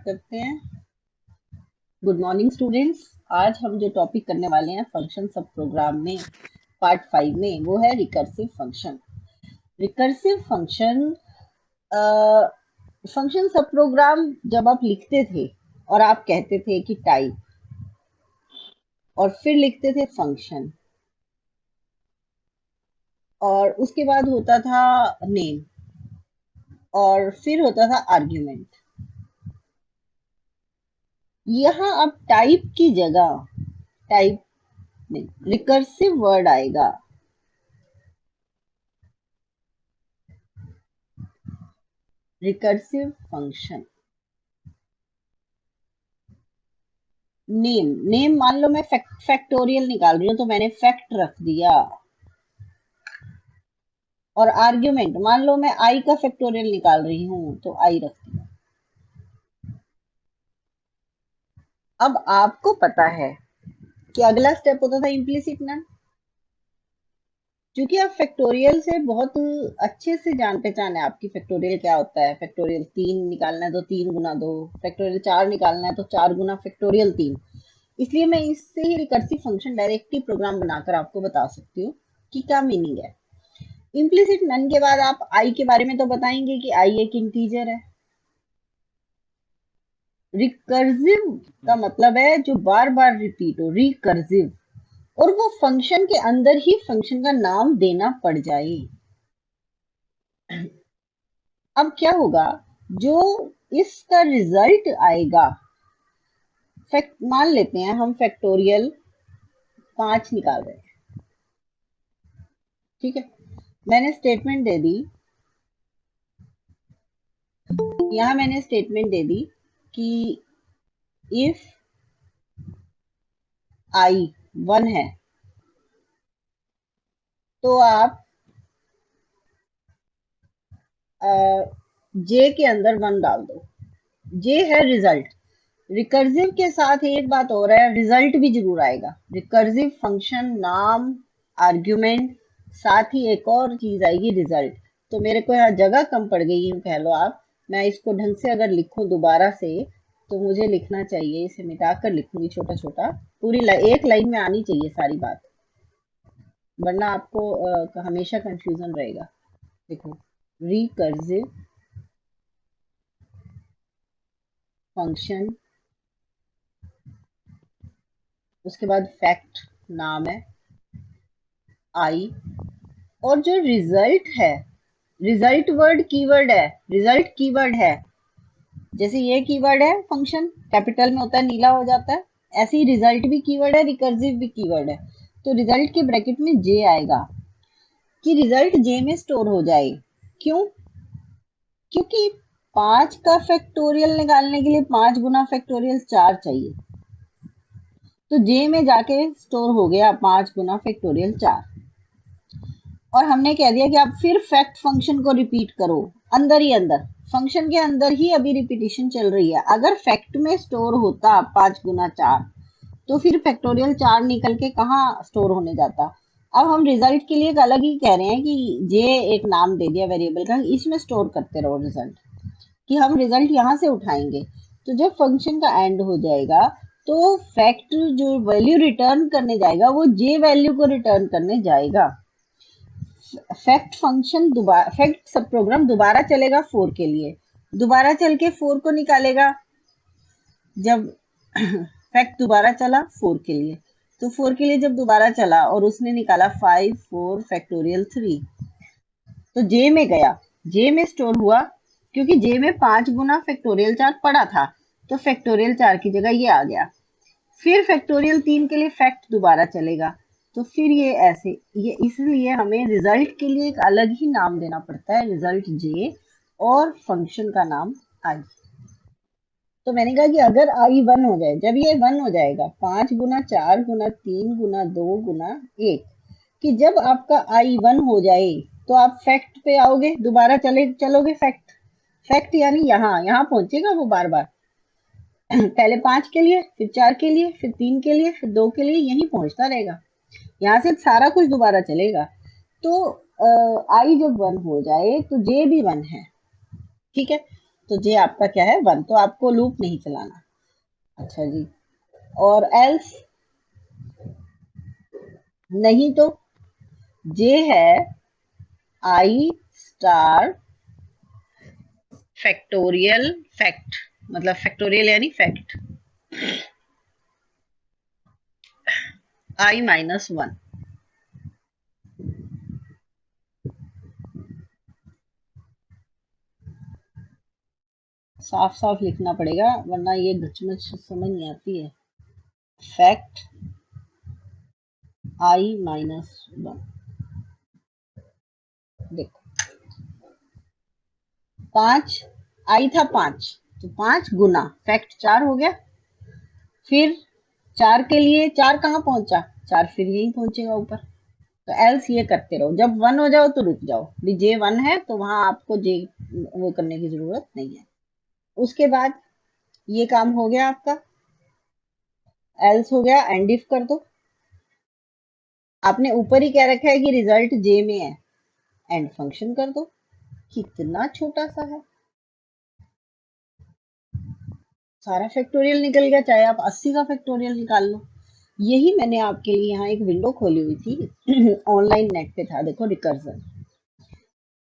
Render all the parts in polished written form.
करते हैं। Good morning students. आज हम जो टॉपिक करने वाले हैं फंक्शन सब प्रोग्राम में पार्ट 5 में, वो है recursive function. Recursive function function सब प्रोग्राम जब आप लिखते थे और आप कहते थे कि टाइप, और फिर लिखते थे फंक्शन, और उसके बाद होता था नेम, और फिर होता था आर्ग्यूमेंट। यहाँ अब टाइप की जगह टाइप नहीं, रिकर्सिव वर्ड आएगा। Recursive function. नेम मान लो मैं फैक्टोरियल निकाल रही हूँ तो मैंने फैक्ट रख दिया, और आर्ग्यूमेंट मान लो मैं आई का फैक्टोरियल निकाल रही हूँ तो आई रख दिया। अब आपको पता है कि अगला स्टेप होता था इम्प्लिसिट नन। क्योंकि आप फैक्टोरियल से बहुत अच्छे से जान पहचान है आपकी, फैक्टोरियल क्या होता है। फैक्टोरियल 3 निकालना है तो 3 गुना 2, फैक्टोरियल 4 निकालना है तो 4 गुना फैक्टोरियल 3। इसलिए मैं इससे ही रिकर्सिव फंक्शन डायरेक्टली प्रोग्राम बनाकर आपको बता सकती हूँ कि क्या मीनिंग है। इम्प्लिसिट नन के बाद आप आई के बारे में तो बताएंगे कि आई एक इंटीजर है। रिकर्सिव का मतलब है जो बार बार रिपीट हो, रिकर्सिव, और वो फंक्शन के अंदर ही फंक्शन का नाम देना पड़ जाए। अब क्या होगा, जो इसका रिजल्ट आएगा, मान लेते हैं हम फैक्टोरियल 5 निकाल रहे हैं, ठीक है। मैंने स्टेटमेंट दे दी, यहां मैंने स्टेटमेंट दे दी कि इफ आई 1 है तो आप जे के अंदर 1 डाल दो। जे है रिजल्ट। रिकर्सिव के साथ एक बात और है, रिजल्ट भी जरूर आएगा। रिकर्सिव फंक्शन नाम, आर्ग्यूमेंट, साथ ही एक और चीज आएगी, रिजल्ट। तो मेरे को यहाँ जगह कम पड़ गई है, कह लो आप। मैं इसको ढंग से अगर लिखूं दोबारा से तो मुझे लिखना चाहिए, इसे मिटाकर लिखूंगी छोटा छोटा। पूरी एक लाइन में आनी चाहिए सारी बात, वरना आपको हमेशा कंफ्यूजन रहेगा। देखो, रिकर्सिव फंक्शन, उसके बाद फैक्ट नाम है आई, और जो रिजल्ट है, रिजल्ट वर्ड कीवर्ड है, रिजल्ट कीवर्ड है। जैसे ये कीवर्ड है फंक्शन, कैपिटल में होता है नीला हो जाता है, ऐसे ही रिजल्ट भी कीवर्ड है, रिकर्सिव भी कीवर्ड है। तो रिजल्ट के ब्रैकेट में जे आएगा, कि रिजल्ट जे में स्टोर हो जाए। क्यों? क्योंकि 5 का फैक्टोरियल निकालने के लिए 5 गुना फैक्टोरियल 4 चाहिए, तो जे में जाके स्टोर हो गया 5 गुना फैक्टोरियल 4। और हमने कह दिया कि आप फिर फैक्ट फंक्शन को रिपीट करो, अंदर ही अंदर, फंक्शन के अंदर ही अभी रिपीटिशन चल रही है। अगर फैक्ट में स्टोर होता 5 गुना 4, तो फिर फैक्टोरियल 4 निकल के कहाँ स्टोर होने जाता। अब हम रिजल्ट के लिए एक अलग ही कह रहे हैं कि जे एक नाम दे दिया वेरिएबल का, इसमें स्टोर करते रहो रिजल्ट, कि हम रिजल्ट यहाँ से उठाएंगे। तो जब फंक्शन का एंड हो जाएगा तो फैक्ट जो वैल्यू रिटर्न करने जाएगा वो जे वैल्यू को रिटर्न करने जाएगा। फैक्ट फंक्शन दोबारा, फैक्ट सब प्रोग्राम दोबारा चलेगा 4 के लिए, दोबारा चल के 4 को निकालेगा। जब फैक्ट दोबारा चला 4 के लिए, तो 4 के लिए जब दोबारा चला और उसने निकाला 5 4 फैक्टोरियल 3, तो जे में गया, जे में स्टोर हुआ, क्योंकि जे में 5 गुना फैक्टोरियल 4 पड़ा था, तो फैक्टोरियल 4 की जगह ये आ गया। फिर फैक्टोरियल 3 के लिए फैक्ट दोबारा चलेगा, तो फिर ये ऐसे, ये इसलिए हमें रिजल्ट के लिए एक अलग ही नाम देना पड़ता है, रिजल्ट जे, और फंक्शन का नाम आई। तो मैंने कहा कि अगर आई 1 हो जाए, जब ये 1 हो जाएगा, 5 गुना 4 गुना 3 गुना 2 गुना 1, कि जब आपका आई 1 हो जाए तो आप फैक्ट पे आओगे, दोबारा चलोगे फैक्ट, फैक्ट यानी यहाँ यहाँ पहुंचेगा वो बार बार। पहले 5 के लिए, फिर 4 के लिए, फिर 3 के लिए, फिर 2 के लिए, यही पहुंचता रहेगा। यहाँ से सारा कुछ दोबारा चलेगा। तो आई जब 1 हो जाए तो जे भी 1 है, ठीक है। तो जे आपका क्या है 1, तो आपको लूप नहीं चलाना। अच्छा जी, और एल्स नहीं तो जे है आई स्टार फैक्टोरियल फैक्ट, मतलब फैक्टोरियल यानी फैक्ट i-1। साफ साफ लिखना पड़ेगा वरना ये घचमच समझ नहीं आती है। फैक्ट i-1, देखो 5 आई था 5, तो 5 गुना फैक्ट 4 हो गया। फिर 4 के लिए 4 कहाँ पहुंचा, 4 फिर यही पहुंचेगा ऊपर। तो एल्स ये करते रहो, जब 1 हो जाओ तो रुक जाओ, भी जे 1 है तो वहां आपको जे वो करने की जरूरत नहीं है। उसके बाद ये काम हो गया आपका, एल्स हो गया, एंड इफ कर दो। आपने ऊपर ही कह रखा है कि रिजल्ट जे में है, एंड फंक्शन कर दो। कितना छोटा सा है, सारा फैक्टोरियल निकल गया, चाहे आप 80 का फैक्टोरियल निकाल लो। यही मैंने आपके लिए यहाँ एक विंडो खोली हुई थी ऑनलाइन नेट पे था, देखो रिकर्जन,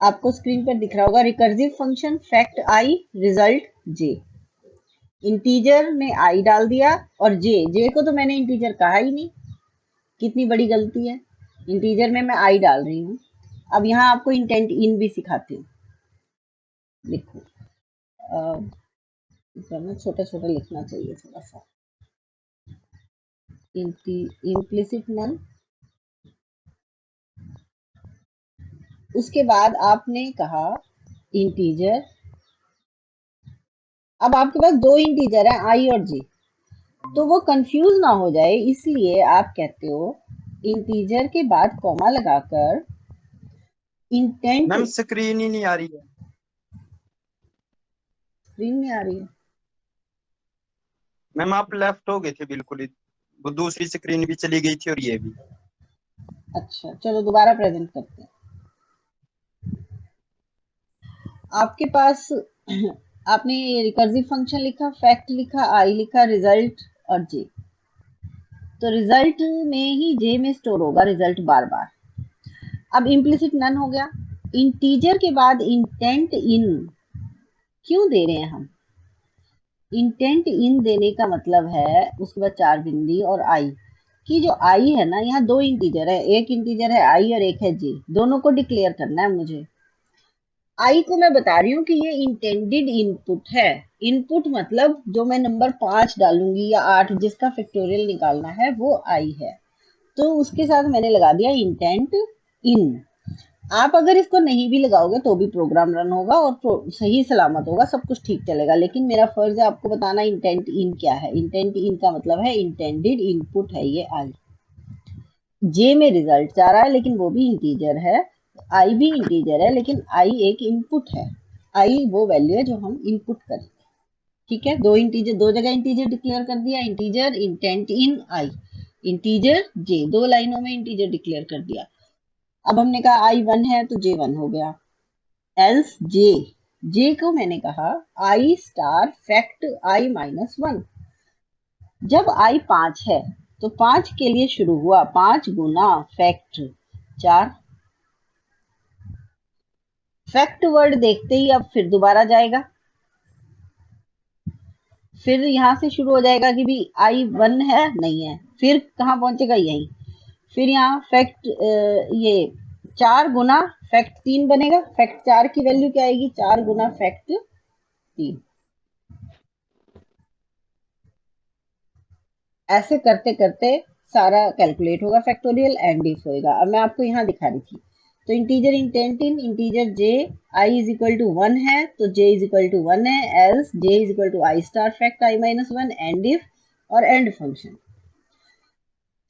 आपको स्क्रीन पर दिख रहा होगा, recursive function fact I result J. Integer में आई डाल दिया, और जे को तो मैंने इंटीजर कहा ही नहीं, कितनी बड़ी गलती है। इंटीजर में मैं आई डाल रही हूँ। अब यहाँ आपको इंटेंट इन भी सिखाती हूँ, देखो छोटा छोटा लिखना चाहिए थोड़ा सा। इम्प्लिसिट नल, उसके बाद आपने कहा इंटीजर। अब आपके पास दो इंटीजर है आई और जे, तो वो कंफ्यूज ना हो जाए इसलिए आप कहते हो इंटीजर के बाद कॉमा लगाकर इंटेंट। मैम स्क्रीन ही नहीं आ रही है। स्क्रीन में आ रही है? मैम आप लेफ्ट हो गए थे बिल्कुल ही, वो दूसरी स्क्रीन भी चली गई थी और ये भी। अच्छा चलो दोबारा प्रेजेंट करते हैं। आपके पास आपने रिकर्सिव फंक्शन लिखा, फैक्ट लिखा, आई लिखा, रिजल्ट और जे, तो रिजल्ट में ही जे में स्टोर होगा रिजल्ट बार बार। अब इम्प्लिसिट नन हो गया। इंटीजर के बाद इंटेंट इन क्यों दे रहे हैं हम, इंटेंट इन देने का मतलब है उसके बाद 4 बिंदी और आई की जो आई है ना, यहाँ दो इंटीजर है, एक इंटीजर है आई और एक है जे, दोनों को डिक्लेयर करना है मुझे। आई को मैं बता रही हूँ कि ये इंटेंडेड इनपुट है। इनपुट मतलब जो मैं नंबर 5 डालूंगी या 8 जिसका फैक्टोरियल निकालना है वो आई है, तो उसके साथ मैंने लगा दिया इंटेंट इन। आप अगर इसको नहीं भी लगाओगे तो भी प्रोग्राम रन होगा और सही सलामत होगा, सब कुछ ठीक चलेगा, लेकिन मेरा फर्ज है आपको बताना इंटेंट इन क्या है। इंटेंट इन का मतलब है इंटेंडेड इनपुट है ये आई। जे में रिजल्ट जा रहा है लेकिन वो भी इंटीजर है, आई भी इंटीजर है लेकिन आई एक इनपुट है। आई वो वैल्यू है जो हम इनपुट करें, ठीक है। दो इंटीजर, दो जगह इंटीजर डिक्लेयर कर दिया, इंटीजर इंटेंट इन आई, इंटीजर जे, दो लाइनों में इंटीजर डिक्लेयर कर दिया। अब हमने कहा आई 1 है तो जे 1 हो गया, एल्स जे, जे को मैंने कहा आई स्टार फैक्ट i-1। जब आई 5 है तो 5 के लिए शुरू हुआ, 5 गुना फैक्ट 4। फैक्ट वर्ड देखते ही अब फिर दोबारा जाएगा, फिर यहां से शुरू हो जाएगा कि भी आई 1 है नहीं है, फिर कहाँ पहुंचेगा यही, फिर यहाँ फैक्ट ये 4 गुना फैक्ट 3 बनेगा, फैक्ट 4 की वैल्यू क्या आएगी, 4 गुना फैक्ट 3। ऐसे करते करते सारा कैलकुलेट होगा फैक्टोरियल, एंड इफ होएगा। अब मैं आपको यहाँ दिखा रही थी, तो integer intent in, integer j, i is equal to 1 है तो जे इज इक्वल टू 1 है, else j is equal to i star fact i-1, end if और एंड फंक्शन।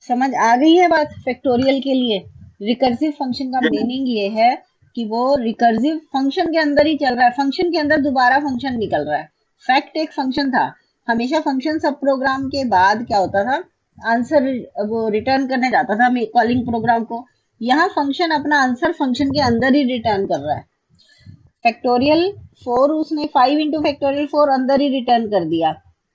समझ आ गई है बात फैक्टोरियल के लिए। रिकर्सिव फंक्शन का मीनिंग ये है कि वो रिकर्सिव फंक्शन के अंदर ही चल रहा है, फंक्शन के अंदर दोबारा फंक्शन निकल रहा है। फैक्ट एक फंक्शन था, हमेशा फंक्शन सब प्रोग्राम के बाद क्या होता था, आंसर वो रिटर्न करने जाता था कॉलिंग प्रोग्राम को। यहाँ फंक्शन अपना आंसर फंक्शन के अंदर ही रिटर्न कर रहा है। फैक्टोरियल 4 उसने 5 इंटू फैक्टोरियल 4 अंदर ही रिटर्न कर दिया,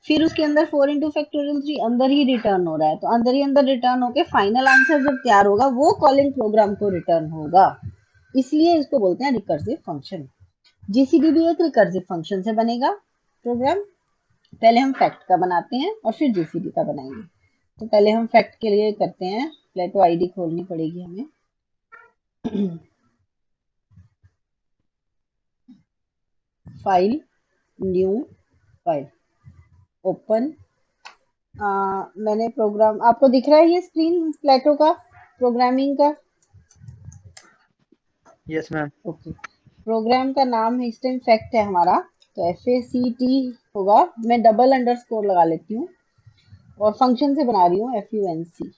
फिर उसके अंदर 4 इंटू फैक्टोरियल 3 अंदर ही रिटर्न हो रहा है, तो अंदर ही अंदर रिटर्न होके फाइनल आंसर जब तैयार होगा वो कॉलिंग प्रोग्राम को रिटर्न होगा, इसलिए इसको बोलते हैं रिकर्सिव फंक्शन। जीसीडी भी एक रिकर्सिव फंक्शन से बनेगा प्रोग्राम। पहले हम फैक्ट का बनाते हैं और फिर जीसीडी का बनाएंगे। तो पहले हम फैक्ट के लिए करते हैं, प्लेटो आईडी खोलनी पड़ेगी हमें। File, new file, open. मैंने प्रोग्राम, आपको दिख रहा है ये स्क्रीन प्लेटो का प्रोग्रामिंग का? Yes ma'am. ओके। प्रोग्राम का नाम है, इस टाइम फैक्ट है हमारा, तो FACT होगा। मैं डबल अंडरस्कोर लगा लेती हूँ और फंक्शन से बना रही हूँ FUNC।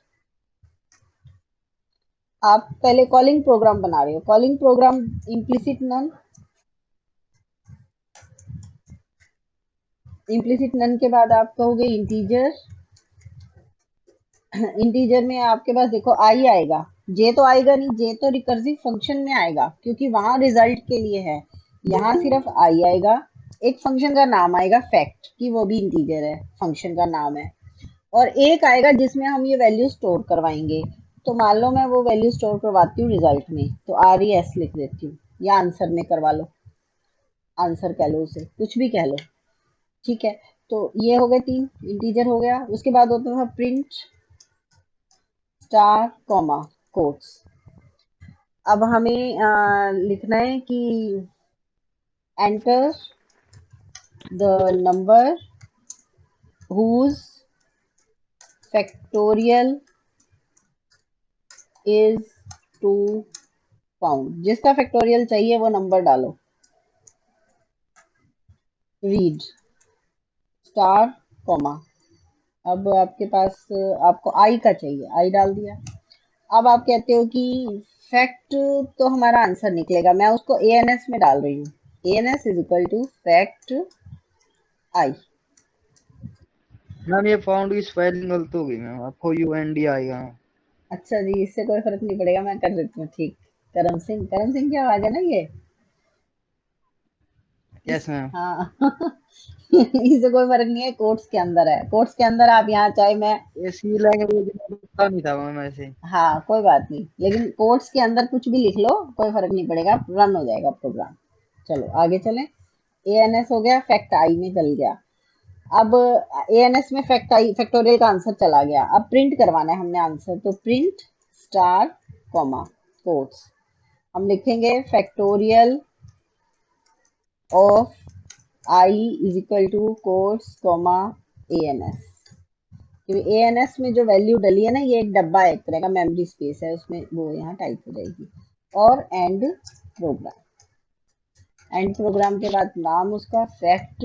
आप पहले कॉलिंग प्रोग्राम बना रहे हो, calling program implicit none, implicit none के बाद आप कहोगे इंटीजर। इंटीजर में आपके पास देखो आई आएगा, जे तो आएगा नहीं, जे तो रिकर्सिव फंक्शन में आएगा क्योंकि वहां रिजल्ट के लिए है, यहाँ सिर्फ आई आएगा। एक फंक्शन का नाम आएगा फैक्ट कि वो भी इंटीजर है, फंक्शन का नाम है। और एक आएगा जिसमें हम ये वैल्यू स्टोर करवाएंगे, तो मान लो मैं वो वैल्यू स्टोर करवाती हूँ रिजल्ट में, तो RES लिख देती हूँ, या आंसर में करवा लो, आंसर कह लो, उसे कुछ भी कह लो, ठीक है। तो ये हो गए 3, इंटीजर हो गया। उसके बाद होता है प्रिंट स्टार कॉमा कोट्स। अब हमें लिखना है कि enter the number whose factorial is to found, जिसका फैक्टोरियल चाहिए वो नंबर डालो। रीड स्टार कॉमा, अब आपके पास, आपको आई का चाहिए, आई डाल दिया। अब आप कहते हो कि फैक्ट तो हमारा आंसर निकलेगा, मैं उसको ANS में डाल रही हूँ। ANS is equal to fact i. Ma'am ये फाउंड की स्पेलिंग गलत हो गई मैम, आपको UND आएगा। अच्छा जी, इससे कोई फर्क नहीं पड़ेगा, मैं कर देती हूँ ठीक। करम सिंह, करम सिंह की आवाज है ना ये? इस, यस मैम। हाँ। इससे कोई फर्क नहीं है, कोर्ट्स के अंदर है, कोर्ट्स के अंदर आप यहाँ चाहे मैं, ये सी लैंग्वेज में पता नहीं था मैम ऐसे। हाँ कोई बात नहीं, लेकिन कोर्ट्स के अंदर कुछ भी लिख लो, कोई फर्क नहीं पड़ेगा, रन हो जाएगा प्रोग्राम। चलो आगे चलें। ANS हो गया, फैक्ट आई में चल गया। अब ANS में फैक्ट आई फैक्टोरियल का आंसर चला गया, अब प्रिंट करवाना है हमने आंसर, तो प्रिंट स्टार कॉमा कोट्स, हम लिखेंगे factorial of i is equal to quotes comma ANS, क्योंकि ANS में जो वैल्यू डली है ना, ये एक डब्बा है, एक तरह का मेमोरी स्पेस है उसमें, वो यहाँ टाइप हो जाएगी। और एंड प्रोग्राम, एंड प्रोग्राम के बाद नाम उसका फैक्ट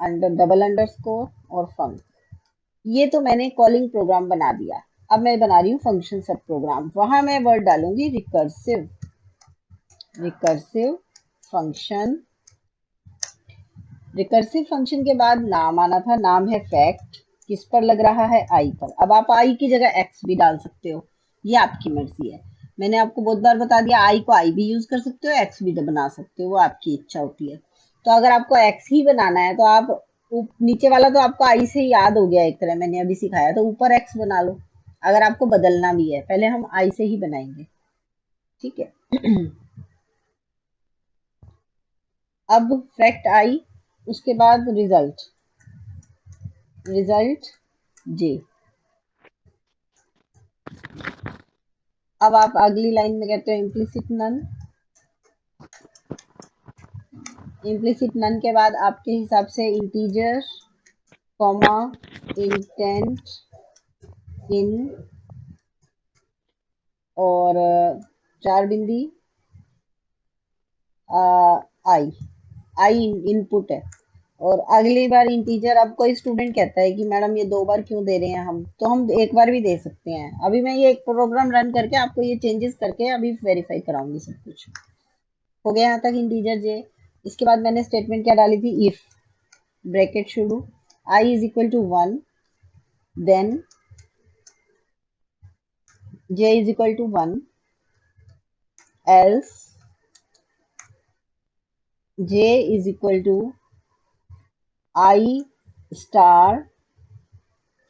अंडर डबल अंडरस्कोर और फंक। ये तो मैंने कॉलिंग प्रोग्राम बना दिया। अब मैं बना रही हूँ फंक्शन सब प्रोग्राम, वहां मैं वर्ड डालूंगी recursive, recursive function. Recursive function के बाद नाम आना था, नाम है फैक्ट, किस पर लग रहा है आई पर। अब आप आई की जगह एक्स भी डाल सकते हो, ये आपकी मर्जी है। मैंने आपको बहुत बार बता दिया, आई को आई भी यूज कर सकते हो, एक्स भी बना सकते हो, वो आपकी इच्छा होती है। तो अगर आपको एक्स ही बनाना है तो आप नीचे वाला तो आपको आई से याद हो गया एक तरह, मैंने अभी सिखाया, तो ऊपर एक्स बना लो। अगर आपको बदलना भी है, पहले हम आई से ही बनाएंगे, ठीक है। अब फैक्ट आई, उसके बाद रिजल्ट, रिजल्ट जे। अब आप अगली लाइन में कहते हो इम्प्लिसिट नन, इम्प्लिसिट नन के बाद आपके हिसाब से इंटीजर कॉमा इंटेंट इन, और 4 बिंदी आई, आई इनपुट है। और अगली बार इंटीजर, अब कोई स्टूडेंट कहता है कि मैडम ये 2 बार क्यों दे रहे हैं हम, तो हम एक बार भी दे सकते हैं। अभी मैं ये एक प्रोग्राम रन करके आपको ये चेंजेस करके अभी वेरीफाई कराऊंगी सब कुछ। हो गया यहाँ तक इंटीजर जे। इसके बाद मैंने स्टेटमेंट क्या डाली थी, इफ ब्रैकेट शुरू, i is equal to 1, then j is equal to 1, else j is equal to i star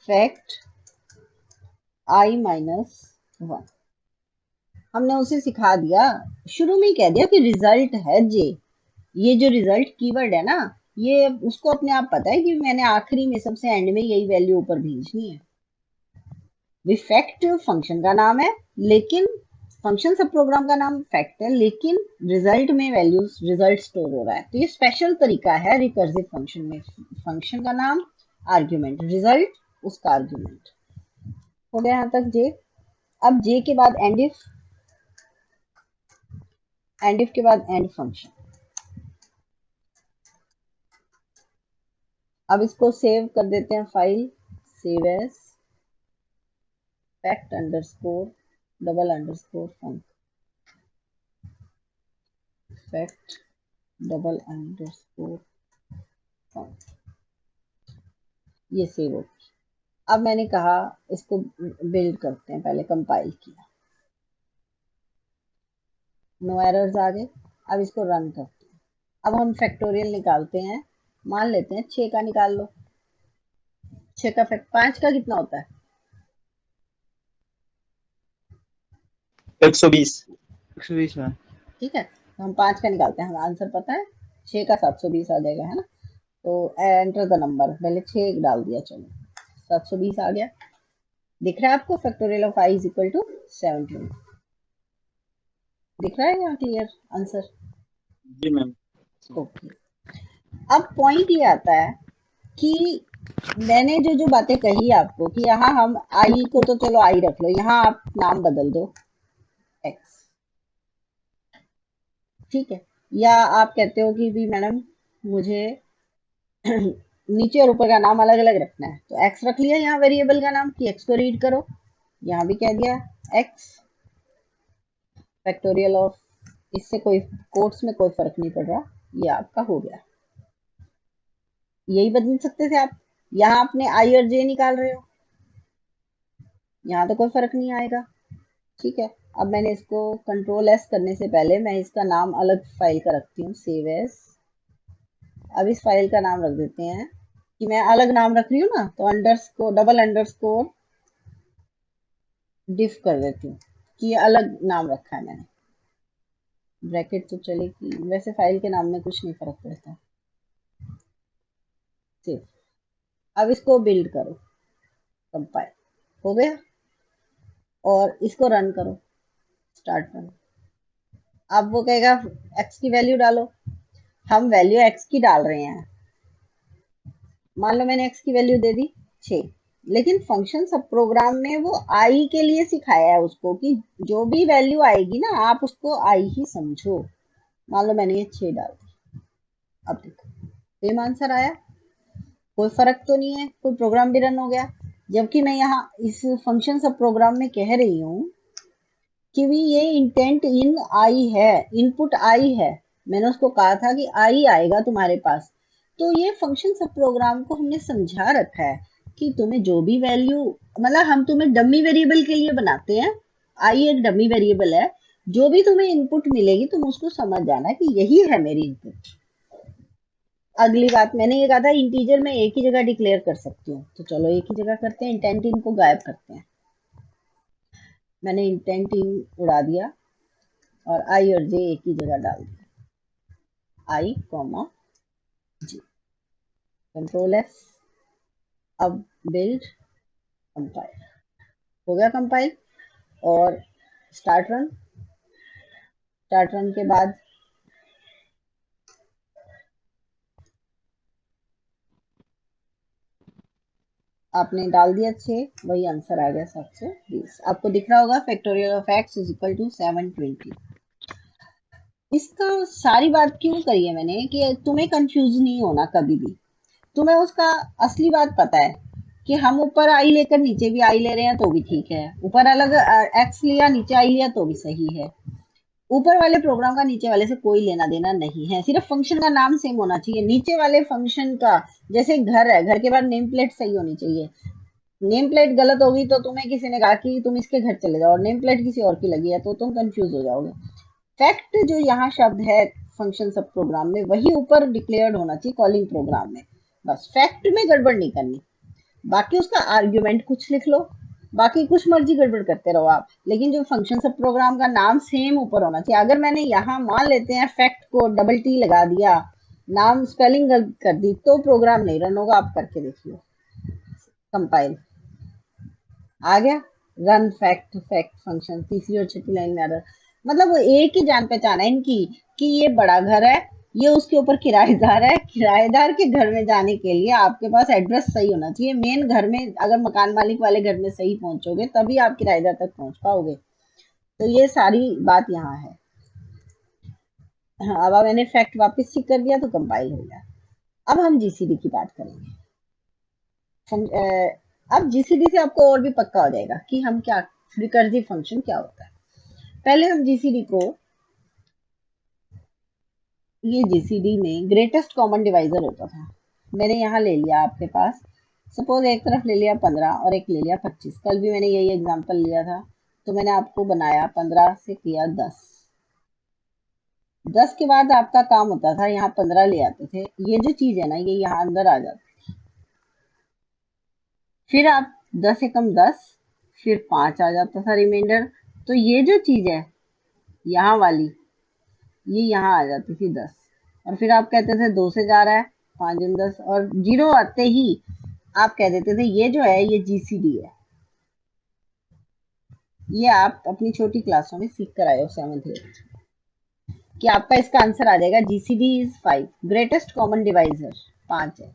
fact i minus 1। हमने उसे सिखा दिया, शुरू में ही कह दिया कि रिजल्ट है जे। ये जो रिजल्ट कीवर्ड है ना, ये उसको अपने आप पता है कि मैंने आखिरी में सबसे एंड में यही वैल्यू ऊपर भेजनी है। फैक्ट फंक्शन का नाम है, लेकिन फंक्शन सब प्रोग्राम का नाम फैक्ट है, लेकिन रिजल्ट में वैल्यूज रिजल्ट स्टोर हो रहा है। तो ये स्पेशल तरीका है रिकर्सिव फंक्शन में, फंक्शन का नाम आर्ग्यूमेंट, रिजल्ट उसका आर्ग्यूमेंट। हो गया यहाँ तक जे। अब जे के बाद एंड इफ के बाद एंड फंक्शन। अब इसको सेव कर देते हैं file, save as fact underscore double underscore func, fact double underscore func. ये सेव हो। अब मैंने कहा इसको बिल्ड करते हैं, पहले कंपाइल किया, नो एरर्स आ गए। अब इसको रन करते हैं। अब हम फैक्टोरियल निकालते हैं, मान लेते हैं 6 का निकाल लो। 6 का फैक्ट 5 का कितना होता है? 120। 120 में। ठीक है, तो हम 5 का निकालते हैं, हमें आंसर पता है 6 का 720 आ जाएगा, है ना। तो एंटर द नंबर, पहले 6 डाल दिया, चलो 720 आ गया। दिख रहा है आपको factorial of i is equal to 17? दिख रहा है यहाँ क्लियर आंसर? जी मैम। ओके। अब पॉइंट ये आता है कि मैंने जो जो बातें कही आपको कि यहाँ हम आई को तो चलो आई रख लो, यहाँ आप नाम बदल दो एक्स, ठीक है। या आप कहते हो कि भी मैडम मुझे नीचे और ऊपर का नाम अलग अलग रखना है, तो एक्स रख लिया यहाँ वेरिएबल का नाम कि एक्स को रीड करो। यहाँ भी कह दिया एक्स फैक्टोरियल ऑफ, इससे कोई कोट्स में कोई फर्क नहीं पड़ रहा, ये आपका हो गया। यही बदल सकते थे आप। यहाँ आपने आई और जे निकाल रहे हो, यहाँ तो कोई फर्क नहीं आएगा, ठीक है। अब मैंने इसको कंट्रोल एस करने से पहले मैं इसका नाम अलग फाइल का रखती हूँ, सेव एज। अब इस फाइल का नाम रख देते हैं कि मैं अलग नाम रख रही हूँ ना, तो अंडरस्कोर डबल अंडरस्कोर डिफ कर देती हूँ कि ये अलग नाम रखा है मैंने। ब्रैकेट तो चलेगी, वैसे फाइल के नाम में कुछ नहीं फर्क पड़ता। सेव। अब इसको बिल्ड करो, कंपाइल हो गया, और इसको रन करो, स्टार्ट रन। अब वो कहेगा एक्स की वैल्यू डालो, हम वैल्यू एक्स की डाल रहे हैं। मान लो मैंने एक्स की वैल्यू दे दी 6, लेकिन फंक्शन सब प्रोग्राम में वो आई के लिए सिखाया है उसको कि जो भी वैल्यू आएगी ना आप उसको आई ही समझो। मान लो मैंने ये 6 डाल दी, अब देखो सेम आंसर आया, कोई फर्क तो नहीं है, कोई प्रोग्राम भी रन हो गया। जबकि मैं यहाँ इस फंक्शन सब प्रोग्राम में कह रही हूँ कि भी ये इंटेंट इन आई है, इनपुट आई है, मैंने उसको कहा था कि आई आएगा तुम्हारे पास। तो ये फंक्शन सब प्रोग्राम को हमने समझा रखा है कि तुम्हें जो भी वैल्यू, मतलब हम तुम्हें डमी वेरिएबल के लिए बनाते हैं, आई एक डमी वेरिएबल है, जो भी तुम्हें इनपुट मिलेगी तुम उसको समझ जाना कि यही है मेरी इनपुट। अगली बात मैंने ये कहा था इंटीजर में एक ही जगह डिक्लेयर कर सकती हूँ, तो चलो एक ही जगह करते हैं, इंटेंट इन को गायब करते हैं। मैंने इंटेंट इन उड़ा दिया और आई और जे एक ही जगह डाल दिया, आई कॉमा जे, कंट्रोल एस। अब बिल्ड कंपाइल हो गया, कंपाइल और स्टार्ट रन। स्टार्ट रन के बाद आपने डाल दिया 6, वही आंसर आ गया 720। आपको दिख रहा होगा factorial of x is equal to 720। इसका सारी बात क्यों करी है मैंने कि तुम्हें कंफ्यूज नहीं होना कभी भी, तुम्हें उसका असली बात पता है कि हम ऊपर आई लेकर नीचे भी आई ले रहे हैं तो भी ठीक है, ऊपर अलग एक्स लिया नीचे आई लिया तो भी सही है। ऊपर वाले प्रोग्राम का नीचे वाले से कोई लेना देना नहीं है, सिर्फ फंक्शन का नाम सेम होना चाहिए। नीचे वाले फंक्शन का, जैसे घर है, घर के बाद नेम प्लेट सही होनी चाहिए। नेम प्लेट गलत होगी तो तुम्हें किसी ने कहा कि तुम इसके घर चले जाओ और नेम प्लेट किसी और की लगी है तो तुम कंफ्यूज हो जाओगे। फैक्ट जो यहाँ शब्द है, फंक्शन सब प्रोग्राम में वही ऊपर डिक्लेयर्ड होना चाहिए कॉलिंग प्रोग्राम में, बस फैक्ट में गड़बड़ नहीं करनी। बाकी उसका आर्ग्यूमेंट कुछ लिख लो, बाकी कुछ मर्जी गड़बड़ करते रहो आप, लेकिन जो फंक्शन सब प्रोग्राम का नाम सेम ऊपर होना चाहिए। अगर मैंने यहाँ मान लेते हैं फैक्ट को डबल टी लगा दिया, नाम स्पेलिंग गलत कर दी, तो प्रोग्राम नहीं रन होगा। आप करके देखिए, कंपाइल आ गया, रन फैक्ट फैक्ट फंक्शन, तीसरी और छठी लाइन में एरर। मतलब वो एक ही जान पहचान है इनकी कि ये बड़ा घर है, ये उसके ऊपर किराएदार है। किराएदार के घर में जाने के लिए आपके पास एड्रेस सही होना चाहिए। मेन घर में अगर मकान मालिक वाले घर में सही पहुंचोगे तभी आप किराएदार तक पहुंच पाओगे। तो ये सारी बात यहाँ है। हाँ, अब मैंने फैक्ट वापस चेक कर दिया तो कंपाइल हो गया। अब हम जीसीडी की बात करेंगे। अब जीसीडी से आपको और भी पक्का हो जाएगा कि हम क्या, रिकर्सिव फंक्शन क्या होता है। पहले हम जीसीडी को, ये जीसीडी में ग्रेटेस्ट कॉमन डिवाइजर होता था। मैंने यहाँ ले लिया आपके पास, सपोज एक तरफ ले लिया 15 और एक ले लिया 25। कल भी मैंने यही एग्जांपल लिया था, तो मैंने आपको बनाया 15 से किया 10। 10 के बाद आपका काम होता था यहाँ 15 ले आते थे, ये जो चीज है ना ये यहाँ अंदर आ जाती। फिर आप 10 से कम 10, फिर 5 आ जाता था रिमाइंडर। तो ये जो चीज है यहाँ वाली, ये यहाँ आ जाती थी 10। और फिर आप कहते थे 2 से जा रहा है, 5 दूनी 10, और 0 आते ही आप कह देते थे ये जो है ये जीसीडी है। ये आप अपनी छोटी क्लासों में सीख कर आए हो 7th 8th, कि आपका इसका आंसर आ जाएगा GCD is 5, greatest common divisor 5 है।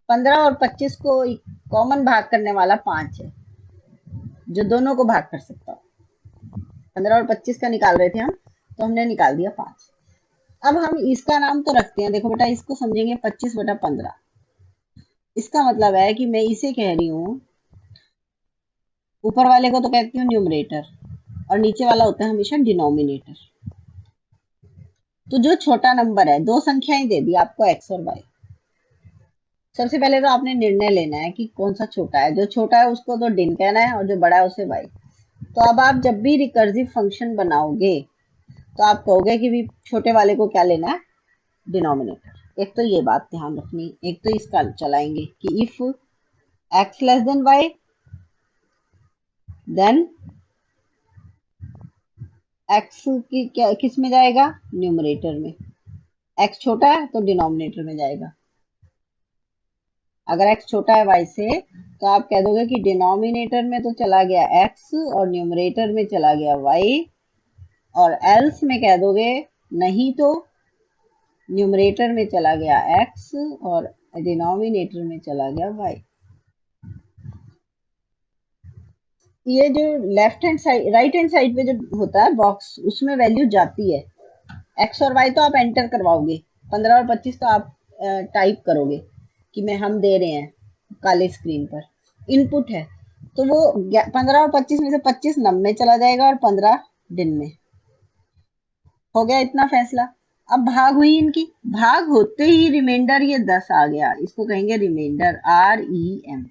15 और 25 को कॉमन भाग करने वाला 5 है, जो दोनों को भाग कर सकता हो। 15 और 25 का निकाल रहे थे हम, तो हमने निकाल दिया 5। अब हम इसका नाम तो रखते हैं, देखो बेटा इसको समझेंगे 25/15। इसका मतलब है कि मैं इसे कह रही हूँ, ऊपर वाले को तो कहती हूँ न्यूमरेटर और नीचे वाला होता है हमेशा डिनोमिनेटर। तो जो छोटा नंबर है, दो संख्याएं दे दी आपको एक्स और वाई। सबसे पहले तो आपने निर्णय लेना है कि कौन सा छोटा है। जो छोटा है उसको तो डिन कहना है और जो बड़ा है उसे वाई। तो अब आप जब भी रिकर्सिव फंक्शन बनाओगे तो आप कहोगे कि भी छोटे वाले को क्या लेना है, डिनोमिनेटर। एक तो ये बात ध्यान रखनी। एक तो इसका चलाएंगे कि if x less than y, then x की क्या किस में जाएगा, न्यूमरेटर में। एक्स छोटा है तो डिनोमिनेटर में जाएगा। अगर एक्स छोटा है वाई से तो आप कह दोगे कि डिनोमिनेटर में तो चला गया एक्स और न्यूमरेटर में चला गया वाई, और एल्स में कह दोगे नहीं तो न्यूमरेटर में चला गया एक्स और डिनोमिनेटर में चला गया वाई। ये जो left hand side, right hand side पे जो होता है बॉक्स, उसमें वैल्यू जाती है। एक्स और वाई तो आप एंटर करवाओगे, 15 और 25 तो आप टाइप करोगे कि मैं हम दे रहे हैं काले स्क्रीन पर, इनपुट है। तो वो 15 और 25 में से 25 नम में चला जाएगा और 15 दिन में। हो गया इतना फैसला। अब भाग हुई इनकी, भाग होते ही रिमाइंडर ये 10 आ गया, इसको कहेंगे रिमाइंडर, REM।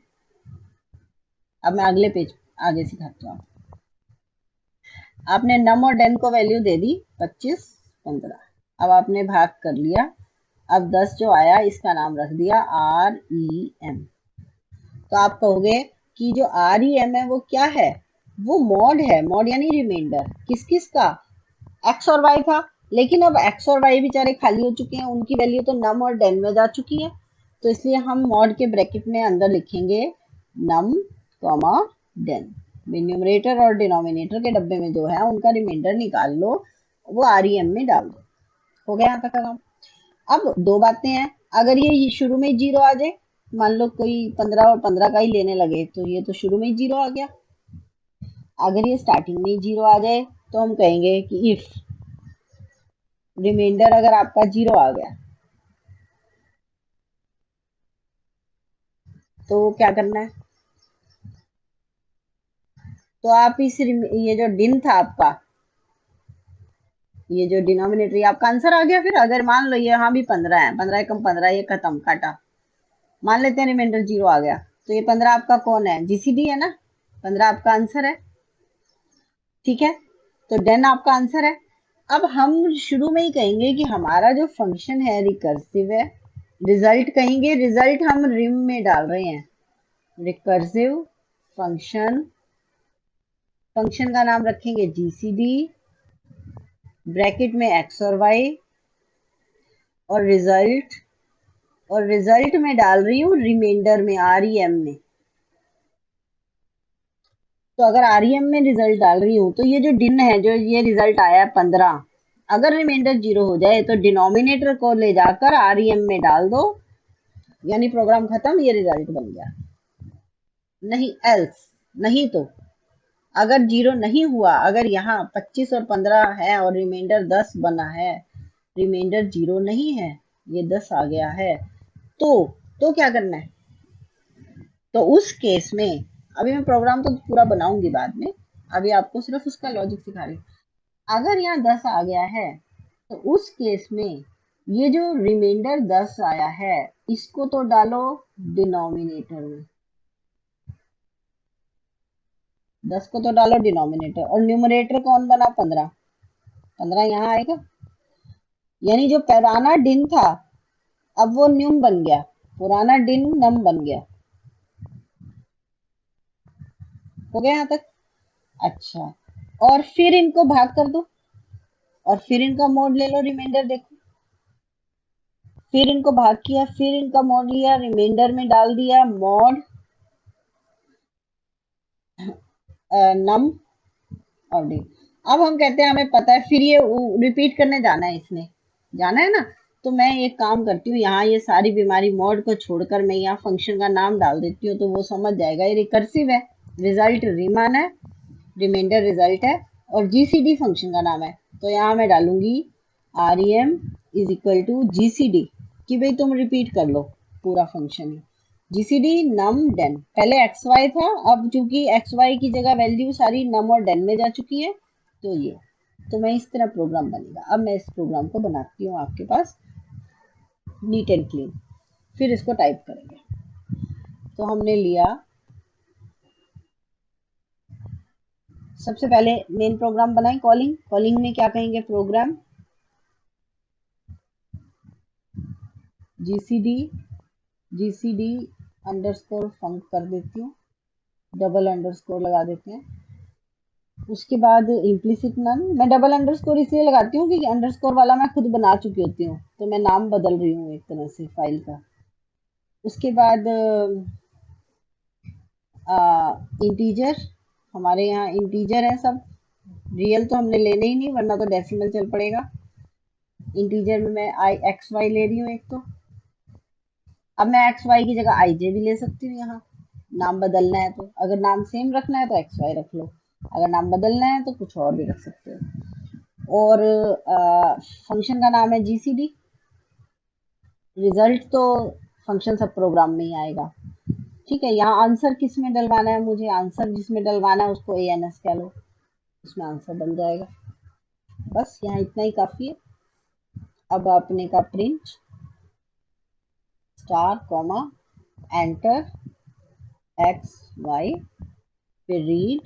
अब मैं अगले पेज आगे सिखाती हूँ। आपने नम और डेन को वैल्यू दे दी 25 15। अब आपने भाग कर लिया। अब 10 जो आया इसका नाम रख दिया REM। तो आप कहोगे कि जो REM है वो क्या है, वो मॉड है। मॉड यानी रिमाइंडर, किस किस का, एक्स और वाई था। लेकिन अब एक्स और वाई बेचारे खाली हो चुके हैं, उनकी वैल्यू तो नम और डेन में जा चुकी है। तो इसलिए हम मॉड के ब्रैकेट में अंदर लिखेंगे नम कॉमा डेन। न्यूमरेटर और डिनोमिनेटर के डब्बे में जो है उनका रिमाइंडर निकाल लो, वो REM में डाल दो। हो गया यहाँ तक का काम। अब दो बातें हैं, अगर ये शुरू में जीरो आ जाए, मान लो कोई 15 और 15 का ही लेने लगे तो ये तो शुरू में ही जीरो आ गया। अगर ये स्टार्टिंग में ही जीरो आ जाए तो हम कहेंगे कि इफ रिमाइंडर अगर आपका जीरो आ गया तो क्या करना है, तो आप ये जो डिन था आपका, ये जो डिनोमिनेटर, आपका आंसर आ गया। फिर अगर मान लो ये यहाँ भी 15 है, 15 कम 15, ये खत्म काटा, मान लेते हैं रिमाइंडर जीरो आ गया, तो ये 15 आपका कौन है, जीसीडी है ना, 15 आपका आंसर है। ठीक है, तो डेन आपका आंसर है। अब हम शुरू में ही कहेंगे कि हमारा जो फंक्शन है रिकर्सिव है। रिजल्ट कहेंगे, रिजल्ट हम रिम में डाल रहे हैं। रिकर्सिव फंक्शन, फंक्शन का नाम रखेंगे जीसीडी, ब्रैकेट में एक्स और वाई, और रिजल्ट में डाल रही हूँ रिमाइंडर में, आरईएम में। तो अगर आरईएम में रिजल्ट डाल रही हूँ तो ये जो डिन है, जो ये रिजल्ट आया 15, अगर रिमाइंडर 0 हो जाए तो डिनोमिनेटर को ले जाकर आरईएम में डाल दो, यानी प्रोग्राम खत्म, ये रिजल्ट बन गया। नहीं एल्स, नहीं तो अगर 0 नहीं हुआ, अगर यहाँ 25 और 15 है और रिमाइंडर 10 बना है, रिमाइंडर 0 नहीं है, ये 10 आ गया है, तो क्या करना है? तो उस केस में, अभी मैं प्रोग्राम तो पूरा बनाऊंगी बाद में, अभी आपको सिर्फ उसका लॉजिक सिखा रही हूँ। अगर यहाँ 10 आ गया है तो उस केस में ये जो रिमाइंडर 10 आया है, इसको तो डालो डिनोमिनेटर में, 10 को तो डालो डिनोमिनेटर, और न्यूमरेटर कौन बना? 15, 15 यहाँ आएगा। यानी जो पुराना डिन था अब वो न्यूम बन गया, पुराना डिन नम बन गया। हो गया यहाँ तक? अच्छा, और फिर इनको भाग कर दो, और फिर इनका मोड ले लो, रिमाइंडर देखो। फिर इनको भाग किया, फिर इनका मोड लिया, रिमाइंडर में डाल दिया मोड नम और डी। अब हम कहते हैं हमें पता है, फिर ये रिपीट करने जाना है, इसने जाना है ना। तो मैं एक काम करती हूँ, यहाँ ये सारी बीमारी मोड को छोड़कर मैं यहाँ फंक्शन का नाम डाल देती हूँ, तो वो समझ जाएगा ये रिकर्सिव है। रिजल्ट रिमान है, रिमाइंडर रिजल्ट है, और जीसीडी फंक्शन का नाम है। तो यहाँ मैं डालूंगी rem is equal to GCD, कि भाई तुम रिपीट कर लो पूरा फंक्शन ही। जीसीडी नम डेन, पहले एक्स वाई था, अब चूंकि एक्स वाई की जगह वैल्यू सारी नम और डेन में जा चुकी है, तो ये, तो मैं इस तरह प्रोग्राम बनेगा। अब मैं इस प्रोग्राम को बनाती हूँ आपके पास नीट एंड क्लीन, फिर इसको टाइप करेंगे। तो हमने लिया, सबसे पहले मेन प्रोग्राम बनाए, कॉलिंग। कॉलिंग में क्या कहेंगे? प्रोग्राम जीसीडी, जीसीडी अंडरस्कोर फंक कर देती हूँ, डबल अंडरस्कोर लगा देते हैं। उसके बाद इम्प्लिसिट नन, मैं डबल अंडरस्कोर इसलिए लगाती हूँ कि अंडरस्कोर वाला मैं खुद बना चुकी होती हूँ, तो मैं नाम बदल रही हूँ एक तरह से फाइल का। उसके बाद इंटीजर, हमारे यहाँ इंटीजर है सब, रियल तो हमने लेने ही नहीं, वरना तो डेसिमल चल पड़ेगा। इंटीजर में मैं आई एक्स वाई ले रही हूँ एक तो। अब मैं एक्स वाई की जगह आई जे भी ले सकती हूँ यहाँ, नाम बदलना है तो। अगर नाम सेम रखना है तो एक्स वाई रख लो, अगर नाम बदलना है तो कुछ और भी रख सकते हो। और फंक्शन का नाम है जीसीडी। रिजल्ट तो फंक्शन सब प्रोग्राम में ही आएगा। ठीक है, यहाँ आंसर किस में डलवाना है? मुझे आंसर जिसमें डलवाना है उसको ए एन एस कह लो, उसमें आंसर डल जाएगा। बस यहाँ इतना ही काफी है। अब आपने का print star comma enter x y, फिर read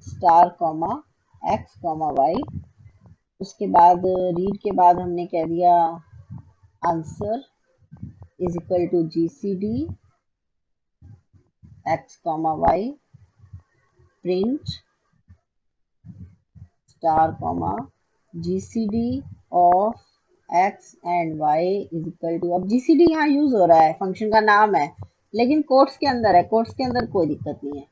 star comma x comma y. उसके बाद रीड के बाद हमने कह दिया answer is equal to g c d x comma y, print star comma GCD of x and y is equal to, अब GCD यहाँ यूज हो रहा है, फंक्शन का नाम है, लेकिन कोट्स के अंदर है, कोट्स के अंदर कोई दिक्कत नहीं है,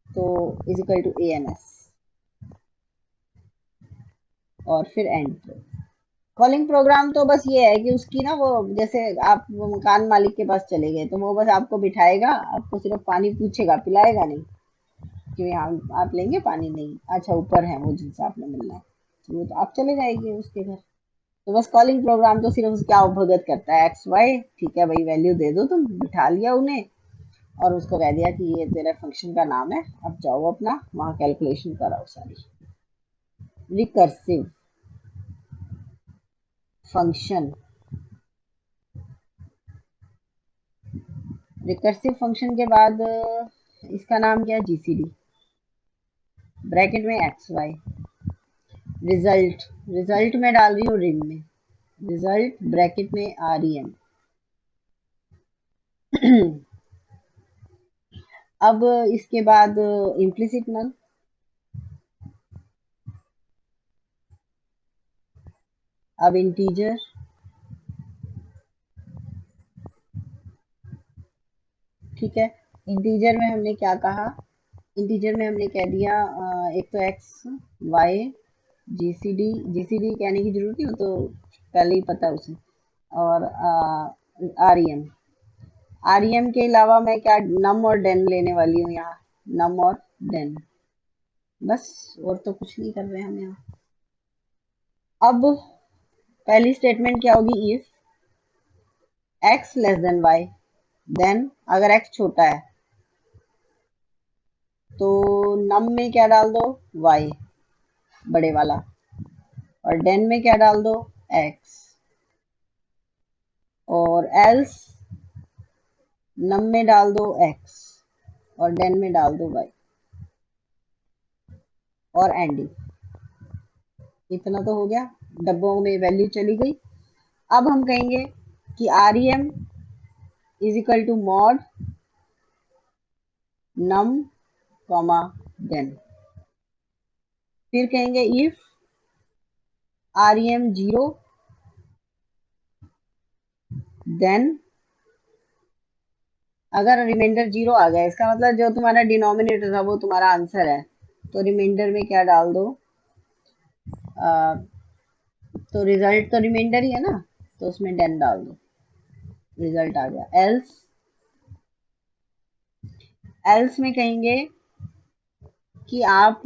तो is equal to A N S, और फिर एंटर। कॉलिंग प्रोग्राम तो बस ये है कि उसकी ना, वो जैसे आप वो मकान मालिक के पास चले गए तो वो बस आपको बिठाएगा, आपको सिर्फ पानी पूछेगा, पिलाएगा नहीं कि हाँ आप लेंगे पानी, नहीं, अच्छा ऊपर है वो जिनसे आपने मिलना है, तो वो तो आप चले जाएंगे उसके घर। तो बस कॉलिंग प्रोग्राम तो सिर्फ क्या भगत करता है, एक्स वाई, ठीक है भाई वैल्यू दे दो, तुम बिठा लिया उन्हें, और उसको कह दिया कि ये तेरा फंक्शन का नाम है, अब जाओ अपना वहाँ कैलकुलेशन कराओ सारी। रिकर्सिव फंक्शन, रिकर्सिव फंक्शन के बाद इसका नाम क्या है? जीसीडी, ब्रैकेट में एक्स वाई, रिजल्ट, रिजल्ट में डाल रही हूँ रिम में, रिजल्ट ब्रैकेट में REM। अब इसके बाद इम्प्लिसिट नल, अब इंटीजर, ठीक है। इंटीजर में हमने क्या कहा, इंटीजर में हमने कह दिया एक तो एक्स वाई, जीसीडी कहने की जरूरत नहीं, वो तो पहले ही पता है उसे, और REM। REM के अलावा मैं क्या नम और डेन लेने वाली हूँ यहाँ, नम और डेन, बस और तो कुछ नहीं कर रहे हम यहाँ। अब पहली स्टेटमेंट क्या होगी, if x less than y, then अगर x छोटा है तो नम में क्या डाल दो, y बड़े वाला, और डेन में क्या डाल दो, x, और एल्स नम में डाल दो x और डेन में डाल दो y, और एंडिंग। इतना तो हो गया, डब्बों में वैल्यू चली गई। अब हम कहेंगे कि REM is equal to mod num comma den. फिर कहेंगे इफ REM 0, देन अगर रिमाइंडर 0 आ गया, इसका मतलब जो तुम्हारा डिनोमिनेटर था वो तुम्हारा आंसर है, तो रिमाइंडर में क्या डाल दो, तो रिजल्ट तो रिमाइंडर ही है ना, तो उसमें डेन डाल दो, रिजल्ट आ गया। एल्स, एल्स में कहेंगे कि आप